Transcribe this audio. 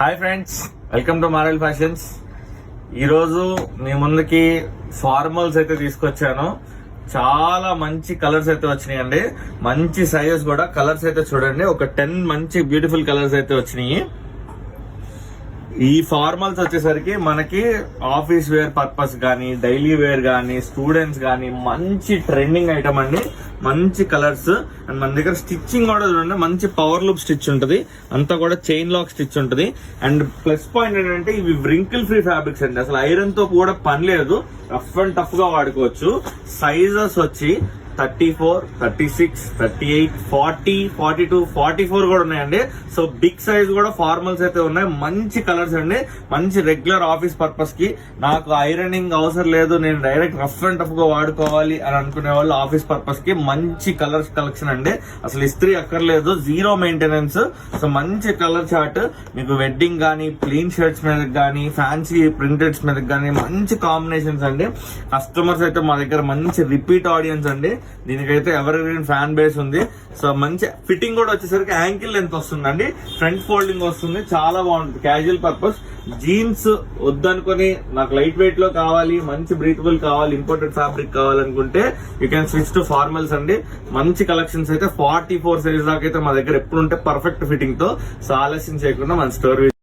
Hi friends, welcome to moral fashions. ఈరోజు మీ ముందుకి formals అయితే తీసుకొచ్చాను. చాలా మంచి కలర్స్ అయితే వచ్చినాయండి, మంచి సైజెస్ కూడా. కలర్స్ అయితే చూడండి, ఒక 10 మంచి బ్యూటిఫుల్ కలర్స్ అయితే వచ్చినాయి. ఈ ఫార్మల్స్ వచ్చేసరికి మనకి ఆఫీస్ వేర్ పర్పస్ కానీ, డైలీ వేర్ కానీ, స్టూడెంట్స్ కానీ మంచి ట్రెండింగ్ ఐటమ్ అండి. మంచి కలర్స్ అండ్ మన దగ్గర స్టిచ్చింగ్ కూడా చూడండి, మంచి పవర్ లూప్ స్టిచ్ ఉంటుంది, అంతా కూడా చైన్ లాక్ స్టిచ్ ఉంటుంది. అండ్ ప్లస్ పాయింట్ ఏంటంటే ఇవి వ్రింకిల్ ఫ్రీ ఫ్యాబ్రిక్స్ అండి, అసలు ఐరన్ తో కూడా పని లేదు, రఫ్ అండ్ టఫ్ గా వాడుకోవచ్చు. సైజెస్ వచ్చి 34, 36, 38, 40, 42, 44 కూడా ఉన్నాయండి. సో బిగ్ సైజ్ కూడా ఫార్మల్స్ అయితే ఉన్నాయి. మంచి కలర్స్ అండి, మంచి రెగ్యులర్ ఆఫీస్ పర్పస్ కి. నాకు ఐరనింగ్ అవసరం లేదు, నేను డైరెక్ట్ రఫ్ అండ్ టఫ్ గా వాడుకోవాలి అని అనుకునే వాళ్ళు ఆఫీస్ పర్పస్ కి మంచి కలర్స్ కలెక్షన్ అండి. అసలు ఇస్త్రీ అక్కర్లేదు, జీరో మెయింటెనెన్స్. సో మంచి కలర్ చార్ట్ మీకు వెడ్డింగ్ కానీ, ప్లెయిన్ షర్ట్స్ మీద కానీ, ఫ్యాన్సీ ప్రింటెడ్స్ మీద కానీ మంచి కాంబినేషన్స్ అండి. కస్టమర్స్ అయితే మా దగ్గర మంచి రిపీట్ ఆడియన్స్ అండి. దీనికైతే ఎవర్ గ్రీన్ ఫ్యాన్ బేస్ ఉంది. సో మంచి ఫిట్టింగ్ కూడా వచ్చేసరికి యాంకిల్ లెంత్ వస్తుందండి, ఫ్రంట్ ఫోల్డింగ్ వస్తుంది, చాలా బాగుంటుంది. క్యాజువల్ పర్పస్ జీన్స్ వద్దనుకొని నాకు లైట్ వెయిట్ లో కావాలి, మంచి బ్రీతబుల్ కావాలి, ఇంపోర్టెడ్ ఫ్యాబ్రిక్ కావాలనుకుంటే you can switch to formals అండి. మంచి కలెక్షన్స్ అయితే 44 సైజ్ దాకా అయితే మా దగ్గర ఎప్పుడు ఉంటే పర్ఫెక్ట్ ఫిట్టింగ్ తో. సో ఆలస్యం చేయకుండా మన స్టోర్